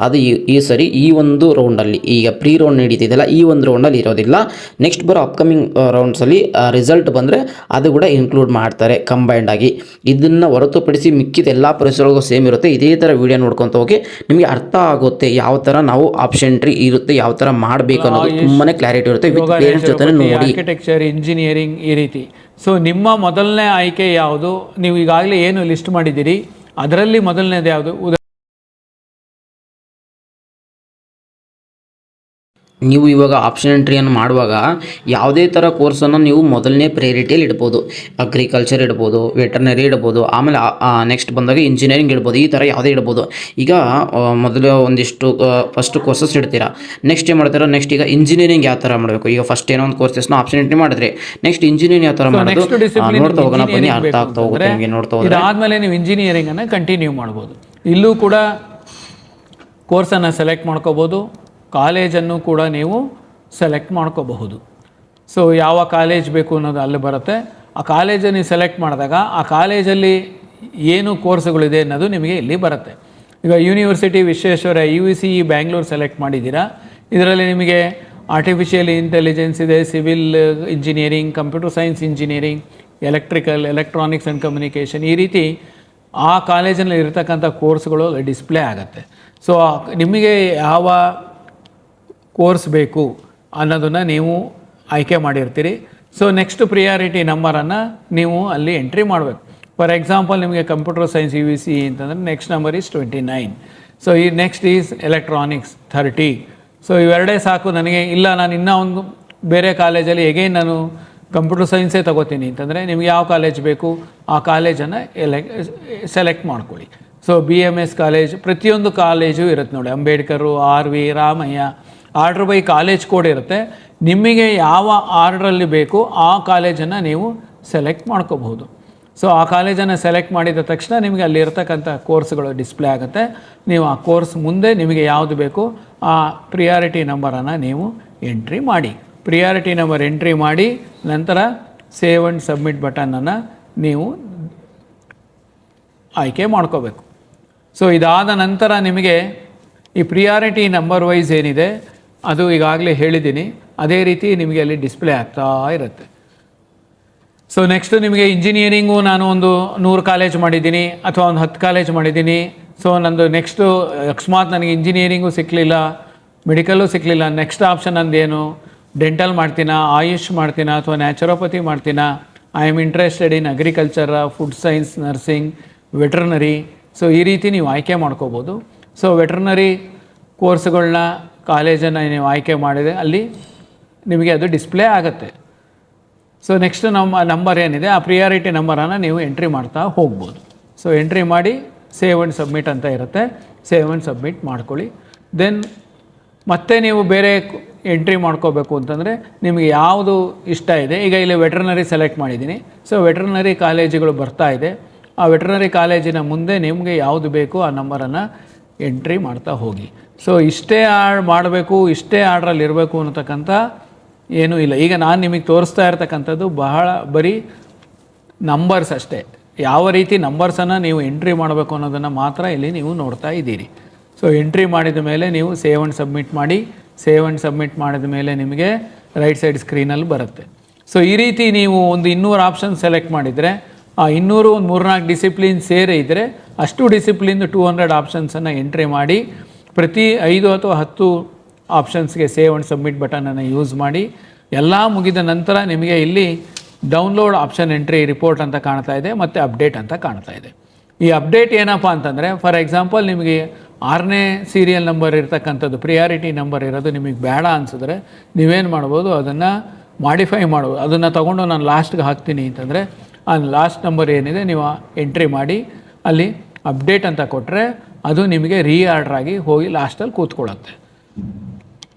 ಅದು ಈ ಸರಿ ಈ ಒಂದು ರೌಂಡಲ್ಲಿ, ಈಗ ಪ್ರೀ ರೌಂಡ್ ನಡೀತಿದೆಯಲ್ಲ ಈ ಒಂದು ರೌಂಡಲ್ಲಿ ಇರೋದಿಲ್ಲ. ನೆಕ್ಸ್ಟ್ ಬರೋ ಅಪ್ಕಮಿಂಗ್ ರೌಂಡ್ಸಲ್ಲಿ ರಿಸಲ್ಟ್ ಬಂದರೆ ಅದು ಕೂಡ ಇನ್ಕ್ಲೂಡ್ ಮಾಡ್ತಾರೆ ಕಂಬೈಂಡ್ ಆಗಿ. ಇದನ್ನು ಹೊರತುಪಡಿಸಿ ಮಿಕ್ಕಿದ ಎಲ್ಲ ಪರಿಸರಗಳಿಗೂ ಸೇಮ್ ಇರುತ್ತೆ. ಇದೇ ಥರ ವಿಡಿಯೋ ನೋಡ್ಕೊತ ಹೋಗಿ ನಿಮಗೆ ಅರ್ಥ ಆಗುತ್ತೆ ಯಾವ ಥರ ನಾವು ಆಪ್ಷನ್ ಎಂಟ್ರಿ ಇರುತ್ತೆ, ಯಾವ ಥರ ಮಾಡಬೇಕು ಅನ್ನೋದು ತುಂಬಾ ಕ್ಲಾರಿಟಿ ಇರುತ್ತೆ. ವಿತ್ ಪೇರೆಂಟ್ಸ್ ಜೊತೆ ನೋಡಿ. ಆರ್ಕಿಟೆಕ್ಚರ್, ಇಂಜಿನಿಯರಿಂಗ್ ಈ ರೀತಿ. ಸೊ ನಿಮ್ಮ ಮೊದಲನೇ ಆಯ್ಕೆ ಯಾವುದು? ನೀವು ಈಗಾಗಲೇ ಏನು ಲಿಸ್ಟ್ ಮಾಡಿದ್ದೀರಿ ಅದರಲ್ಲಿ ಮೊದಲನೇದು ಯಾವುದು? ನೀವು ಇವಾಗ ಆಪ್ಷನ್ ಎಂಟ್ರಿಯನ್ನು ಮಾಡುವಾಗ ಯಾವುದೇ ಥರ ಕೋರ್ಸನ್ನು ನೀವು ಮೊದಲನೇ ಪ್ರಯಾರಿಟಿಯಲ್ಲಿ ಇಡ್ಬೋದು. ಅಗ್ರಿಕಲ್ಚರ್ ಇಡ್ಬೋದು, ವೆಟರ್ನರಿ ಇಡ್ಬೋದು, ಆಮೇಲೆ ನೆಕ್ಸ್ಟ್ ಬಂದಾಗ ಇಂಜಿನಿಯರಿಂಗ್ ಇಡ್ಬೋದು. ಈ ಥರ ಯಾವುದೇ ಇಡ್ಬೋದು. ಈಗ ಮೊದಲು ಒಂದಿಷ್ಟು ಫಸ್ಟ್ ಕೋರ್ಸಸ್ ಇಡ್ತೀರಾ, ನೆಕ್ಸ್ಟ್ ಏನು ಮಾಡ್ತೀರಾ, ನೆಕ್ಸ್ಟ್ ಈಗ ಇಂಜಿನಿಯರಿಂಗ್ ಯಾವ ಥರ ಮಾಡಬೇಕು. ಈಗ ಫಸ್ಟ್ ಏನೋ ಒಂದು ಕೋರ್ಸಸ್ನ ಆಪ್ಷನ್ ಎಂಟ್ರಿ ಮಾಡಿದ್ರೆ ನೆಕ್ಸ್ಟ್ ಇಂಜಿನಿಯರಿಂಗ್ ಯಾವ ಥರ ಮಾಡೋದು ನೋಡ್ತಾ ಹೋಗೋಣ ಬನ್ನಿ, ಅರ್ಥ ಆಗ್ತಾ ಹೋಗುತ್ತೆ ನಿಮಗೆ. ನೋಡ್ತಾ ಹೋದ್ರೆ ಇದಾದಮೇಲೆ ನೀವು ಇಂಜಿನಿಯರಿಂಗನ್ನು ಕಂಟಿನ್ಯೂ ಮಾಡ್ಬೋದು. ಇಲ್ಲೂ ಕೂಡ ಕೋರ್ಸನ್ನು ಸೆಲೆಕ್ಟ್ ಮಾಡ್ಕೋಬೋದು, ಕಾಲೇಜನ್ನು ಕೂಡ ನೀವು ಸೆಲೆಕ್ಟ್ ಮಾಡ್ಕೋಬಹುದು. ಸೊ ಯಾವ ಕಾಲೇಜ್ ಬೇಕು ಅನ್ನೋದು ಅಲ್ಲಿ ಬರುತ್ತೆ. ಆ ಕಾಲೇಜನ್ನು ನೀವು ಸೆಲೆಕ್ಟ್ ಮಾಡಿದಾಗ ಆ ಕಾಲೇಜಲ್ಲಿ ಏನು ಕೋರ್ಸ್ಗಳಿದೆ ಅನ್ನೋದು ನಿಮಗೆ ಇಲ್ಲಿ ಬರುತ್ತೆ. ಈಗ university Vishweshwara UVC Bangalore select ಮಾಡಿದ್ದೀರಾ. ಇದರಲ್ಲಿ ನಿಮಗೆ ಆರ್ಟಿಫಿಷಿಯಲ್ ಇಂಟೆಲಿಜೆನ್ಸ್ ಇದೆ, civil engineering, computer science engineering, electrical, electronics and communication, ಈ ರೀತಿ ಆ ಕಾಲೇಜಲ್ಲಿ ಇರತಕ್ಕಂಥ ಕೋರ್ಸ್ಗಳು ಡಿಸ್ಪ್ಲೇ ಆಗುತ್ತೆ. ಸೊ ನಿಮಗೆ ಯಾವ ಕೋರ್ಸ್ ಬೇಕು ಅನ್ನೋದನ್ನು ನೀವು ಆಯ್ಕೆ ಮಾಡಿರ್ತೀರಿ. ಸೊ ನೆಕ್ಸ್ಟ್ ಪ್ರಿಯಾರಿಟಿ ನಂಬರನ್ನು ನೀವು ಅಲ್ಲಿ ಎಂಟ್ರಿ ಮಾಡಬೇಕು. ಫಾರ್ ಎಕ್ಸಾಂಪಲ್ ನಿಮಗೆ ಕಂಪ್ಯೂಟರ್ ಸೈನ್ಸ್ UVC ಅಂತಂದರೆ ನೆಕ್ಸ್ಟ್ ನಂಬರ್ ಈಸ್ 29. ಸೊ ಈ ನೆಕ್ಸ್ಟ್ ಈಸ್ ಎಲೆಕ್ಟ್ರಾನಿಕ್ಸ್ 30. ಸೊ ಇವೆರಡೇ ಸಾಕು ನನಗೆ. ಇಲ್ಲ ನಾನು ಇನ್ನೂ ಒಂದು ಬೇರೆ ಕಾಲೇಜಲ್ಲಿ ಎಗೈನ್ ನಾನು ಕಂಪ್ಯೂಟರ್ ಸೈನ್ಸೇ ತೊಗೋತೀನಿ ಅಂತಂದರೆ ನಿಮ್ಗೆ ಯಾವ ಕಾಲೇಜ್ ಬೇಕು ಆ ಕಾಲೇಜನ್ನು ಸೆಲೆಕ್ಟ್ ಮಾಡ್ಕೊಳ್ಳಿ. ಸೊ BMS ಕಾಲೇಜ್, ಪ್ರತಿಯೊಂದು ಕಾಲೇಜು ಇರುತ್ತೆ ನೋಡಿ. Ambedkar, RV, Ramaiah, order by college code ಇರುತ್ತೆ. ನಿಮಗೆ ಯಾವ ಆರ್ಡ್ರಲ್ಲಿ ಬೇಕು ಆ ಕಾಲೇಜನ್ನು ನೀವು ಸೆಲೆಕ್ಟ್ ಮಾಡ್ಕೋಬಹುದು. ಸೊ ಆ ಕಾಲೇಜನ್ನು ಸೆಲೆಕ್ಟ್ ಮಾಡಿದ ತಕ್ಷಣ ನಿಮಗೆ ಅಲ್ಲಿ ಇರ್ತಕ್ಕಂಥ ಕೋರ್ಸ್ಗಳು ಡಿಸ್ಪ್ಲೇ ಆಗುತ್ತೆ. ನೀವು ಆ ಕೋರ್ಸ್ ಮುಂದೆ ನಿಮಗೆ ಯಾವುದು ಬೇಕು ಆ ಪ್ರಿಯಾರಿಟಿ ನಂಬರನ್ನು ನೀವು ಎಂಟ್ರಿ ಮಾಡಿ. ಪ್ರಿಯಾರಿಟಿ ನಂಬರ್ ಎಂಟ್ರಿ ಮಾಡಿ ನಂತರ ಸೇವ್ ಆ್ಯಂಡ್ ಸಬ್ಮಿಟ್ ಬಟನನ್ನು ನೀವು ಆಯ್ಕೆ ಮಾಡ್ಕೋಬೇಕು. ಸೊ ಇದಾದ ನಂತರ ನಿಮಗೆ ಈ ಪ್ರಿಯಾರಿಟಿ ನಂಬರ್ ವೈಸ್ ಏನಿದೆ ಅದು ಈಗಾಗಲೇ ಹೇಳಿದ್ದೀನಿ, ಅದೇ ರೀತಿ ನಿಮಗೆ ಅಲ್ಲಿ ಡಿಸ್ಪ್ಲೇ ಆಗ್ತಾ ಇರುತ್ತೆ. ಸೊ ನೆಕ್ಸ್ಟು ನಿಮಗೆ ಇಂಜಿನಿಯರಿಂಗು ನಾನು ಒಂದು 100 ಕಾಲೇಜ್ ಮಾಡಿದ್ದೀನಿ ಅಥವಾ ಒಂದು 10 ಕಾಲೇಜ್ ಮಾಡಿದ್ದೀನಿ. ಸೊ ನಂದು ನೆಕ್ಸ್ಟು ಅಕಸ್ಮಾತ್ ನನಗೆ ಇಂಜಿನಿಯರಿಂಗು ಸಿಕ್ಕಲಿಲ್ಲ, ಮೆಡಿಕಲ್ಲು ಸಿಕ್ಕಲಿಲ್ಲ, ನೆಕ್ಸ್ಟ್ ಆಪ್ಷನ್ ನಂದೇನು, ಡೆಂಟಲ್ ಮಾಡ್ತೀನಾ, ಆಯುಷ್ ಮಾಡ್ತೀನಾ ಅಥವಾ ನ್ಯಾಚುರೋಪತಿ ಮಾಡ್ತೀನಾ, I am interested in agriculture, food science, nursing, veterinary. So ಈ ರೀತಿ ನೀವು ಆಯ್ಕೆ ಮಾಡ್ಕೋಬೋದು. ಸೊ ವೆಟರ್ನರಿ ಕೋರ್ಸ್ಗಳನ್ನ ಕಾಲೇಜನ್ನು ನೀವು ಆಯ್ಕೆ ಮಾಡಿದರೆ ಅಲ್ಲಿ ನಿಮಗೆ ಅದು ಡಿಸ್ಪ್ಲೇ ಆಗುತ್ತೆ. ಸೊ ನೆಕ್ಸ್ಟ್ ನಮ್ಮ ನಂಬರ್ ಏನಿದೆ ಆ ಪ್ರಿಯಾರಿಟಿ ನಂಬರನ್ನು ನೀವು ಎಂಟ್ರಿ ಮಾಡ್ತಾ ಹೋಗ್ಬೋದು. ಸೊ ಎಂಟ್ರಿ ಮಾಡಿ ಸೇವ್ ಆ್ಯಂಡ್ ಸಬ್ಮಿಟ್ ಅಂತ ಇರುತ್ತೆ, ಸೇವ್ ಆ್ಯಂಡ್ ಸಬ್ಮಿಟ್ ಮಾಡ್ಕೊಳ್ಳಿ. ದೆನ್ ಮತ್ತೆ ನೀವು ಬೇರೆ ಎಂಟ್ರಿ ಮಾಡ್ಕೋಬೇಕು ಅಂತಂದರೆ ನಿಮಗೆ ಯಾವುದು ಇಷ್ಟ ಇದೆ. ಈಗ ಇಲ್ಲಿ ವೆಟರ್ನರಿ ಸೆಲೆಕ್ಟ್ ಮಾಡಿದ್ದೀನಿ. ಸೊ ವೆಟರ್ನರಿ ಕಾಲೇಜುಗಳು ಬರ್ತಾ ಇದೆ. ಆ ವೆಟರ್ನರಿ ಕಾಲೇಜಿನ ಮುಂದೆ ನಿಮಗೆ ಯಾವುದು ಬೇಕು ಆ ನಂಬರನ್ನು ಎಂಟ್ರಿ ಮಾಡ್ತಾ ಹೋಗಿ. ಸೊ ಇಷ್ಟೇ ಮಾಡಬೇಕು, ಇಷ್ಟೇ ಆರ್ಡ್ರಲ್ಲಿ ಇರಬೇಕು ಅನ್ನತಕ್ಕಂಥ ಏನೂ ಇಲ್ಲ. ಈಗ ನಾನು ನಿಮಗೆ ತೋರಿಸ್ತಾ ಇರ್ತಕ್ಕಂಥದ್ದು ಬರೀ ನಂಬರ್ಸ್ ಅಷ್ಟೇ. ಯಾವ ರೀತಿ ನಂಬರ್ಸನ್ನು ನೀವು ಎಂಟ್ರಿ ಮಾಡಬೇಕು ಅನ್ನೋದನ್ನು ಮಾತ್ರ ಇಲ್ಲಿ ನೀವು ನೋಡ್ತಾ ಇದ್ದೀರಿ. ಸೊ ಎಂಟ್ರಿ ಮಾಡಿದ ಮೇಲೆ ನೀವು ಸೇವ್ ಆ್ಯಂಡ್ ಸಬ್ಮಿಟ್ ಮಾಡಿ. ಸೇವ್ ಆ್ಯಂಡ್ ಸಬ್ಮಿಟ್ ಮಾಡಿದ ಮೇಲೆ ನಿಮಗೆ ರೈಟ್ ಸೈಡ್ ಸ್ಕ್ರೀನಲ್ಲಿ ಬರುತ್ತೆ. ಸೊ ಈ ರೀತಿ ನೀವು ಒಂದು 200 ಆಪ್ಷನ್ ಸೆಲೆಕ್ಟ್ ಮಾಡಿದರೆ ಆ 200 ಒಂದು 3-4 ಡಿಸಿಪ್ಲಿನ್ ಸೇರಿ ಇದ್ದರೆ ಅಷ್ಟು ಡಿಸಿಪ್ಲಿನ್ 200 ಆಪ್ಷನ್ಸನ್ನು ಎಂಟ್ರಿ ಮಾಡಿ ಪ್ರತಿ 5 ಅಥವಾ 10 ಆಪ್ಷನ್ಸ್ಗೆ ಸೇವ್ ಆ್ಯಂಡ್ ಸಬ್ಮಿಟ್ ಬಟನನ್ನು ಯೂಸ್ ಮಾಡಿ. ಎಲ್ಲ ಮುಗಿದ ನಂತರ ನಿಮಗೆ ಇಲ್ಲಿ ಡೌನ್ಲೋಡ್ ಆಪ್ಷನ್ ಎಂಟ್ರಿ ರಿಪೋರ್ಟ್ ಅಂತ ಕಾಣ್ತಾ ಇದೆ ಮತ್ತು ಅಪ್ಡೇಟ್ ಅಂತ ಕಾಣ್ತಾ ಇದೆ. ಈ ಅಪ್ಡೇಟ್ ಏನಪ್ಪ ಅಂತಂದರೆ ಫಾರ್ ಎಕ್ಸಾಂಪಲ್ ನಿಮಗೆ 6ನೇ ಸೀರಿಯಲ್ ನಂಬರ್ ಇರ್ತಕ್ಕಂಥದ್ದು ಪ್ರಿಯಾರಿಟಿ ನಂಬರ್ ಇರೋದು ನಿಮಗೆ ಬೇಡ ಅನಿಸಿದ್ರೆ ನೀವೇನು ಮಾಡ್ಬೋದು, ಅದನ್ನು ಮಾಡಿಫೈ ಮಾಡ್ಬೋದು. ಅದನ್ನು ತೊಗೊಂಡು ನಾನು ಲಾಸ್ಟ್ಗೆ ಹಾಕ್ತೀನಿ ಅಂತಂದರೆ ಆ ಲಾಸ್ಟ್ ನಂಬರ್ ಏನಿದೆ ನೀವು ಎಂಟ್ರಿ ಮಾಡಿ ಅಲ್ಲಿ ಅಪ್ಡೇಟ್ ಅಂತ ಕೊಟ್ಟರೆ ಅದು ನಿಮಗೆ ಆರ್ಡರ್ ಆಗಿ ಹೋಗಿ ಲಾಸ್ಟಲ್ಲಿ ಕೂತ್ಕೊಳ್ಳುತ್ತೆ.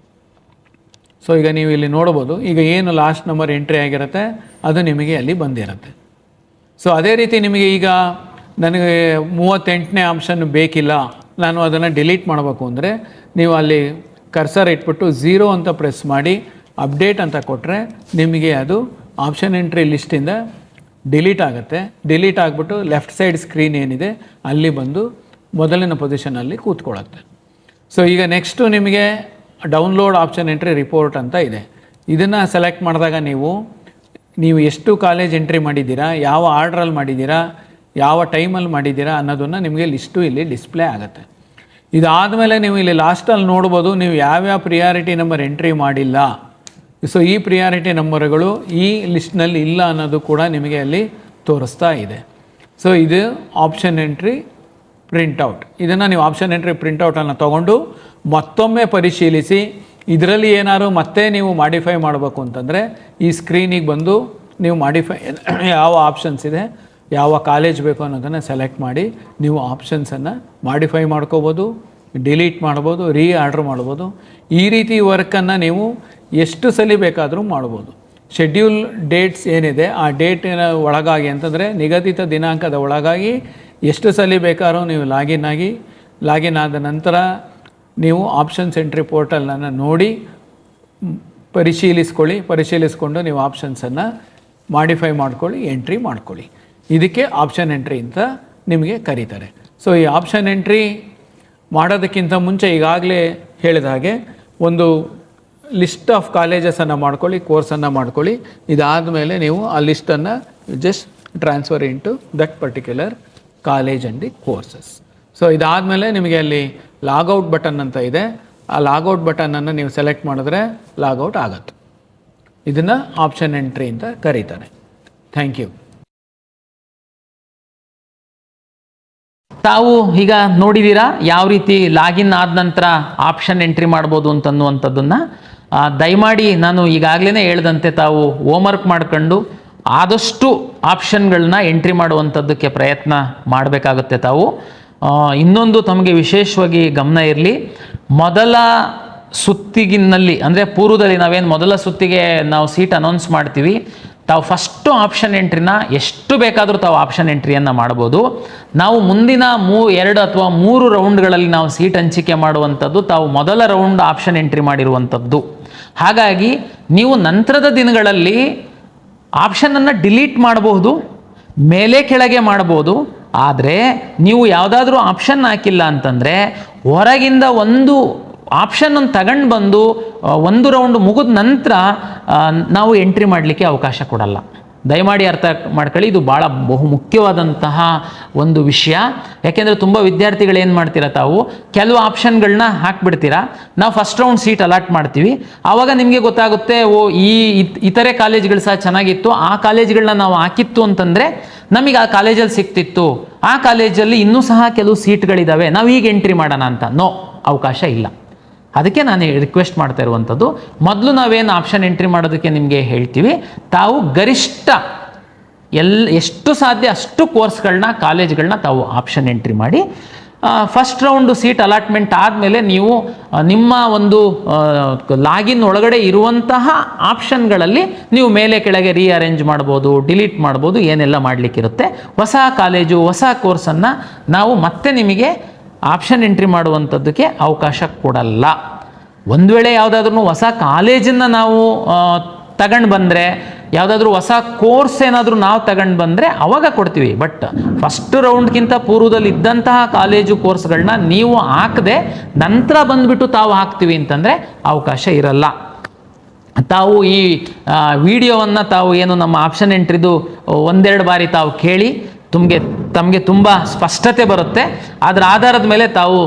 ಸೊ ಈಗ ನೀವು ಇಲ್ಲಿ ನೋಡ್ಬೋದು, ಈಗ ಏನು ಲಾಸ್ಟ್ ನಂಬರ್ ಎಂಟ್ರಿ ಆಗಿರುತ್ತೆ ಅದು ನಿಮಗೆ ಅಲ್ಲಿ ಬಂದಿರುತ್ತೆ. ಸೊ ಅದೇ ರೀತಿ ನಿಮಗೆ ಈಗ ನನಗೆ 38ನೇ ಆಪ್ಷನ್ ಬೇಕಿಲ್ಲ, ನಾನು ಅದನ್ನು ಡಿಲೀಟ್ ಮಾಡಬೇಕು ಅಂದರೆ ನೀವು ಅಲ್ಲಿ ಕರ್ಸರ್ ಇಟ್ಬಿಟ್ಟು 0 ಅಂತ ಪ್ರೆಸ್ ಮಾಡಿ ಅಪ್ಡೇಟ್ ಅಂತ ಕೊಟ್ಟರೆ ನಿಮಗೆ ಅದು ಆಪ್ಷನ್ ಎಂಟ್ರಿ ಲಿಸ್ಟಿಂದ ಡಿಲೀಟ್ ಆಗುತ್ತೆ. ಡಿಲೀಟ್ ಆಗಿಬಿಟ್ಟು ಲೆಫ್ಟ್ ಸೈಡ್ ಸ್ಕ್ರೀನ್ ಏನಿದೆ ಅಲ್ಲಿ ಬಂದು ಮೊದಲಿನ ಪೊಸಿಷನಲ್ಲಿ ಕೂತ್ಕೊಳ್ಳುತ್ತೆ. ಸೊ ಈಗ ನೆಕ್ಸ್ಟು ನಿಮಗೆ ಡೌನ್ಲೋಡ್ ಆಪ್ಷನ್ ಎಂಟ್ರಿ ರಿಪೋರ್ಟ್ ಅಂತ ಇದೆ. ಇದನ್ನು ಸೆಲೆಕ್ಟ್ ಮಾಡಿದಾಗ ನೀವು ಎಷ್ಟು ಕಾಲೇಜ್ ಎಂಟ್ರಿ ಮಾಡಿದ್ದೀರಾ, ಯಾವ ಆರ್ಡ್ರಲ್ಲಿ ಮಾಡಿದ್ದೀರಾ, ಯಾವ ಟೈಮಲ್ಲಿ ಮಾಡಿದ್ದೀರಾ ಅನ್ನೋದನ್ನು ನಿಮಗೆ ಲಿಸ್ಟು ಇಲ್ಲಿ ಡಿಸ್ಪ್ಲೇ ಆಗುತ್ತೆ. ಇದಾದಮೇಲೆ ನೀವು ಇಲ್ಲಿ ಲಾಸ್ಟಲ್ಲಿ ನೋಡ್ಬೋದು ನೀವು ಯಾವ್ಯಾವ ಪ್ರಿಯಾರಿಟಿ ನಂಬರ್ ಎಂಟ್ರಿ ಮಾಡಿಲ್ಲ. ಸೊ ಈ ಪ್ರಿಯಾರಿಟಿ ನಂಬರ್ಗಳು ಈ ಲಿಸ್ಟ್ನಲ್ಲಿ ಇಲ್ಲ ಅನ್ನೋದು ಕೂಡ ನಿಮಗೆ ಅಲ್ಲಿ ತೋರಿಸ್ತಾ ಇದೆ. ಸೊ ಇದು ಆಪ್ಷನ್ ಎಂಟ್ರಿ ಪ್ರಿಂಟೌಟ್. ಇದನ್ನು ನೀವು ಆಪ್ಷನ್ ಎಂಟ್ರಿ ಪ್ರಿಂಟೌಟನ್ನು ತೊಗೊಂಡು ಮತ್ತೊಮ್ಮೆ ಪರಿಶೀಲಿಸಿ ಇದರಲ್ಲಿ ಏನಾದ್ರು ಮತ್ತೆ ನೀವು ಮಾಡಿಫೈ ಮಾಡಬೇಕು ಅಂತಂದರೆ ಈ ಸ್ಕ್ರೀನಿಗೆ ಬಂದು ನೀವು ಮಾಡಿಫೈ ಯಾವ ಆಪ್ಷನ್ಸ್ ಇದೆ, ಯಾವ ಕಾಲೇಜ್ ಬೇಕು ಅನ್ನೋದನ್ನು ಸೆಲೆಕ್ಟ್ ಮಾಡಿ ನೀವು ಆಪ್ಷನ್ಸನ್ನು ಮಾಡಿಫೈ ಮಾಡ್ಕೋಬೋದು, ಡಿಲೀಟ್ ಮಾಡ್ಬೋದು, ಆರ್ಡರ್ ಮಾಡ್ಬೋದು. ಈ ರೀತಿ ವರ್ಕನ್ನು ನೀವು ಎಷ್ಟು ಸಲ ಬೇಕಾದರೂ ಮಾಡ್ಬೋದು. ಶೆಡ್ಯೂಲ್ ಡೇಟ್ಸ್ ಏನಿದೆ ಆ ಡೇಟಿನ ಒಳಗಾಗಿ ಅಂತಂದರೆ ನಿಗದಿತ ದಿನಾಂಕದ ಒಳಗಾಗಿ ಎಷ್ಟು ಸಲ ಬೇಕಾದ್ರೂ ನೀವು ಲಾಗಿನ್ ಆದ ನಂತರ ನೀವು ಆಪ್ಷನ್ಸ್ ಎಂಟ್ರಿ ಪೋರ್ಟಲನ್ನು ನೋಡಿ ಪರಿಶೀಲಿಸ್ಕೊಂಡು ನೀವು ಆಪ್ಷನ್ಸನ್ನು ಮಾಡಿಫೈ ಮಾಡ್ಕೊಳ್ಳಿ, ಎಂಟ್ರಿ ಮಾಡ್ಕೊಳ್ಳಿ. ಇದಕ್ಕೆ ಆಪ್ಷನ್ ಎಂಟ್ರಿ ಅಂತ ನಿಮಗೆ ಕರೀತಾರೆ. ಸೊ ಈ ಆಪ್ಷನ್ ಎಂಟ್ರಿ ಮಾಡೋದಕ್ಕಿಂತ ಮುಂಚೆ ಈಗಾಗಲೇ ಹೇಳಿದ ಹಾಗೆ ಒಂದು ಲಿಸ್ಟ್ ಆಫ್ ಕಾಲೇಜಸನ್ನು ಮಾಡ್ಕೊಳ್ಳಿ, ಕೋರ್ಸನ್ನು ಮಾಡ್ಕೊಳ್ಳಿ. ಇದಾದಮೇಲೆ ನೀವು ಆ ಲಿಸ್ಟನ್ನು just transfer into that particular college and the courses. So ಇದಾದಮೇಲೆ ನಿಮಗೆ ಅಲ್ಲಿ ಲಾಗೌಟ್ ಬಟನ್ ಅಂತ ಇದೆ. ಆ ಲಾಗೌಟ್ ಬಟನನ್ನು ನೀವು ಸೆಲೆಕ್ಟ್ ಮಾಡಿದ್ರೆ ಲಾಗೌಟ್ ಆಗುತ್ತೆ. ಇದನ್ನು ಆಪ್ಷನ್ ಎಂಟ್ರಿ ಅಂತ ಕರೀತಾರೆ. Thank you. ತಾವು ಈಗ ನೋಡಿದ್ದೀರಾ ಯಾವ ರೀತಿ ಲಾಗಿನ್ ಆದ ನಂತರ ಆಪ್ಷನ್ ಎಂಟ್ರಿ ಮಾಡ್ಬೋದು ಅಂತನ್ನುವಂಥದ್ದನ್ನು. ದಯಮಾಡಿ ನಾನು ಈಗಾಗಲೇ ಹೇಳ್ದಂತೆ ತಾವು ಹೋಮ್ವರ್ಕ್ ಮಾಡ್ಕೊಂಡು ಆದಷ್ಟು ಆಪ್ಷನ್ಗಳನ್ನ ಎಂಟ್ರಿ ಮಾಡುವಂಥದ್ದಕ್ಕೆ ಪ್ರಯತ್ನ ಮಾಡಬೇಕಾಗುತ್ತೆ. ತಾವು ಇನ್ನೊಂದು ತಮಗೆ ವಿಶೇಷವಾಗಿ ಗಮನ ಇರಲಿ, ಮೊದಲ ಸುತ್ತಿಗಿನಲ್ಲಿ ಅಂದರೆ ಪೂರ್ವದಲ್ಲಿ ನಾವೇನು ಮೊದಲ ಸುತ್ತಿಗೆ ನಾವು ಸೀಟ್ ಅನೌನ್ಸ್ ಮಾಡ್ತೀವಿ, ತಾವು ಫಸ್ಟು ಆಪ್ಷನ್ ಎಂಟ್ರಿನ ಎಷ್ಟು ಬೇಕಾದರೂ ತಾವು ಆಪ್ಷನ್ ಎಂಟ್ರಿಯನ್ನು ಮಾಡ್ಬೋದು. ನಾವು ಮುಂದಿನ 2 ಅಥವಾ 3 ರೌಂಡ್ಗಳಲ್ಲಿ ನಾವು ಸೀಟ್ ಹಂಚಿಕೆ ಮಾಡುವಂಥದ್ದು ತಾವು ಮೊದಲ ರೌಂಡ್ ಆಪ್ಷನ್ ಎಂಟ್ರಿ ಮಾಡಿರುವಂಥದ್ದು. ಹಾಗಾಗಿ ನೀವು ನಂತರದ ದಿನಗಳಲ್ಲಿ ಆಪ್ಷನನ್ನು ಡಿಲೀಟ್ ಮಾಡಬಹುದು, ಮೇಲೆ ಕೆಳಗೆ ಮಾಡ್ಬೋದು. ಆದರೆ ನೀವು ಯಾವುದಾದ್ರೂ ಆಪ್ಷನ್ ಹಾಕಿಲ್ಲ ಅಂತಂದರೆ ಹೊರಗಿಂದ ಒಂದು ಆಪ್ಷನನ್ನು ತಗೊಂಡು ಬಂದು 1 ರೌಂಡ್ ಮುಗಿದ ನಂತರ ನಾವು ಎಂಟ್ರಿ ಮಾಡಲಿಕ್ಕೆ ಅವಕಾಶ ಕೊಡಲ್ಲ. ದಯಮಾಡಿ ಅರ್ಥ ಮಾಡ್ಕೊಳ್ಳಿ, ಇದು ಭಾಳ ಬಹುಮುಖ್ಯವಾದಂತಹ ಒಂದು ವಿಷಯ. ಯಾಕೆಂದರೆ ತುಂಬ ವಿದ್ಯಾರ್ಥಿಗಳು ಏನು ಮಾಡ್ತೀರಾ, ತಾವು ಕೆಲವು ಆಪ್ಷನ್ಗಳನ್ನ ಹಾಕ್ಬಿಡ್ತೀರಾ. ನಾವು ಫಸ್ಟ್ ರೌಂಡ್ ಸೀಟ್ ಅಲಾಟ್ ಮಾಡ್ತೀವಿ, ಆವಾಗ ನಿಮಗೆ ಗೊತ್ತಾಗುತ್ತೆ ಇತರೆ ಕಾಲೇಜ್ಗಳು ಸಹ ಚೆನ್ನಾಗಿತ್ತು, ಆ ಕಾಲೇಜ್ಗಳನ್ನ ನಾವು ಹಾಕಿತ್ತು ಅಂತಂದರೆ ನಮಗೆ ಆ ಕಾಲೇಜಲ್ಲಿ ಸಿಕ್ತಿತ್ತು, ಆ ಕಾಲೇಜಲ್ಲಿ ಇನ್ನೂ ಸಹ ಕೆಲವು ಸೀಟ್ಗಳಿದ್ದಾವೆ, ನಾವು ಈಗ ಎಂಟ್ರಿ ಮಾಡೋಣ ಅಂತ. ನೋ, ಅವಕಾಶ ಇಲ್ಲ. ಅದಕ್ಕೆ ನಾನು ರಿಕ್ವೆಸ್ಟ್ ಮಾಡ್ತಾ ಇರುವಂಥದ್ದು, ಮೊದಲು ನಾವೇನು ಆಪ್ಷನ್ ಎಂಟ್ರಿ ಮಾಡೋದಕ್ಕೆ ನಿಮಗೆ ಹೇಳ್ತೀವಿ, ತಾವು ಗರಿಷ್ಠ ಎಷ್ಟು ಸಾಧ್ಯ ಅಷ್ಟು ಕೋರ್ಸ್ಗಳನ್ನ ಕಾಲೇಜ್ಗಳನ್ನ ತಾವು ಆಪ್ಷನ್ ಎಂಟ್ರಿ ಮಾಡಿ ಫಸ್ಟ್ ರೌಂಡು ಸೀಟ್ ಅಲಾಟ್ಮೆಂಟ್ ಆದಮೇಲೆ ನೀವು ನಿಮ್ಮ ಒಂದು ಲಾಗಿನ್ ಒಳಗಡೆ ಇರುವಂತಹ ಆಪ್ಷನ್ಗಳಲ್ಲಿ ನೀವು ಮೇಲೆ ಕೆಳಗೆ ರೀಅರೇಂಜ್ ಮಾಡ್ಬೋದು, ಡಿಲೀಟ್ ಮಾಡ್ಬೋದು, ಏನೆಲ್ಲ ಮಾಡಲಿಕ್ಕಿರುತ್ತೆ. ಹೊಸ ಕಾಲೇಜು ಹೊಸ ಕೋರ್ಸನ್ನು ನಾವು ಮತ್ತೆ ನಿಮಗೆ ಆಪ್ಷನ್ ಎಂಟ್ರಿ ಮಾಡುವಂಥದ್ದಕ್ಕೆ ಅವಕಾಶ ಕೊಡಲ್ಲ. ಒಂದು ವೇಳೆ ಯಾವುದಾದ್ರೂ ಹೊಸ ಕಾಲೇಜನ್ನು ನಾವು ತಗೊಂಡು ಬಂದರೆ, ಯಾವುದಾದ್ರೂ ಹೊಸ ಕೋರ್ಸ್ ಏನಾದರೂ ನಾವು ತಗೊಂಡು ಬಂದರೆ ಅವಾಗ ಕೊಡ್ತೀವಿ. ಬಟ್ ಫಸ್ಟ್ ರೌಂಡ್ಗಿಂತ ಪೂರ್ವದಲ್ಲಿ ಇದ್ದಂತಹ ಕಾಲೇಜು ಕೋರ್ಸ್ಗಳನ್ನ ನೀವು ಹಾಕದೆ ನಂತರ ಬಂದುಬಿಟ್ಟು ತಾವು ಹಾಕ್ತೀವಿ ಅಂತಂದರೆ ಅವಕಾಶ ಇರಲ್ಲ. ತಾವು ಈ ವಿಡಿಯೋವನ್ನು ತಾವು ಏನು ನಮ್ಮ ಆಪ್ಷನ್ ಎಂಟ್ರಿದು 1-2 ಬಾರಿ ತಾವು ಕೇಳಿ ತಮಗೆ ತುಂಬ ಸ್ಪಷ್ಟತೆ ಬರುತ್ತೆ. ಅದರ ಆಧಾರದ ಮೇಲೆ ತಾವು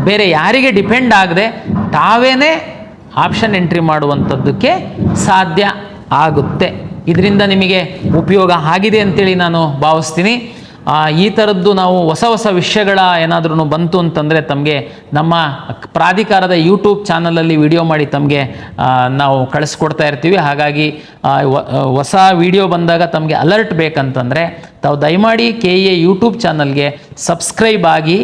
ಬೇರೆ ಯಾರಿಗೆ ಡಿಪೆಂಡ್ ಆಗದೆ ತಾವೇನೇ ಆಪ್ಷನ್ ಎಂಟ್ರಿ ಮಾಡುವಂಥದ್ದಕ್ಕೆ ಸಾಧ್ಯ ಆಗುತ್ತೆ. ಇದರಿಂದ ನಿಮಗೆ ಉಪಯೋಗ ಆಗಿದೆ ಅಂತೇಳಿ ನಾನು ಭಾವಿಸ್ತೀನಿ. ಈ ಥರದ್ದು ನಾವು ಹೊಸ ವಿಷಯಗಳ ಏನಾದ್ರೂ ಬಂತು ಅಂತಂದರೆ ತಮಗೆ ನಮ್ಮ ಪ್ರಾಧಿಕಾರದ ಯೂಟ್ಯೂಬ್ ಚಾನಲಲ್ಲಿ ವಿಡಿಯೋ ಮಾಡಿ ತಮಗೆ ನಾವು ಕಳಿಸ್ಕೊಡ್ತಾ ಇರ್ತೀವಿ. ಹಾಗಾಗಿ ಹೊಸ ವಿಡಿಯೋ ಬಂದಾಗ ತಮಗೆ ಅಲರ್ಟ್ ಬೇಕಂತಂದರೆ ತಾವು ದಯಮಾಡಿ KEA ಯೂಟ್ಯೂಬ್ ಚಾನಲ್ಗೆ ಸಬ್ಸ್ಕ್ರೈಬ್ ಆಗಿ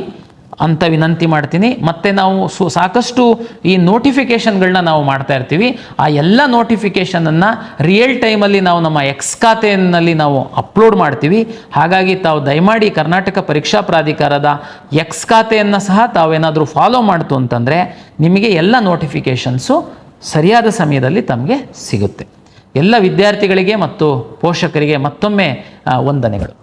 ಅಂತ ವಿನಂತಿ ಮಾಡ್ತೀನಿ. ಮತ್ತು ನಾವು ಸಾಕಷ್ಟು ಈ ನೋಟಿಫಿಕೇಷನ್ಗಳನ್ನ ನಾವು ಮಾಡ್ತಾ ಇರ್ತೀವಿ. ಆ ಎಲ್ಲ ನೋಟಿಫಿಕೇಷನನ್ನು ರಿಯಲ್ ಟೈಮಲ್ಲಿ ನಾವು ನಮ್ಮ ಎಕ್ಸ್ ಖಾತೆಯಲ್ಲಿ ನಾವು ಅಪ್ಲೋಡ್ ಮಾಡ್ತೀವಿ. ಹಾಗಾಗಿ ತಾವು ದಯಮಾಡಿ ಕರ್ನಾಟಕ ಪರೀಕ್ಷಾ ಪ್ರಾಧಿಕಾರದ ಎಕ್ಸ್ ಖಾತೆಯನ್ನು ಸಹ ತಾವೇನಾದರೂ ಫಾಲೋ ಮಾಡ್ತು ಅಂತಂದರೆ ನಿಮಗೆ ಎಲ್ಲ ನೋಟಿಫಿಕೇಷನ್ಸು ಸರಿಯಾದ ಸಮಯದಲ್ಲಿ ತಮಗೆ ಸಿಗುತ್ತೆ. ಎಲ್ಲ ವಿದ್ಯಾರ್ಥಿಗಳಿಗೆ ಮತ್ತು ಪೋಷಕರಿಗೆ ಮತ್ತೊಮ್ಮೆ ವಂದನೆಗಳು.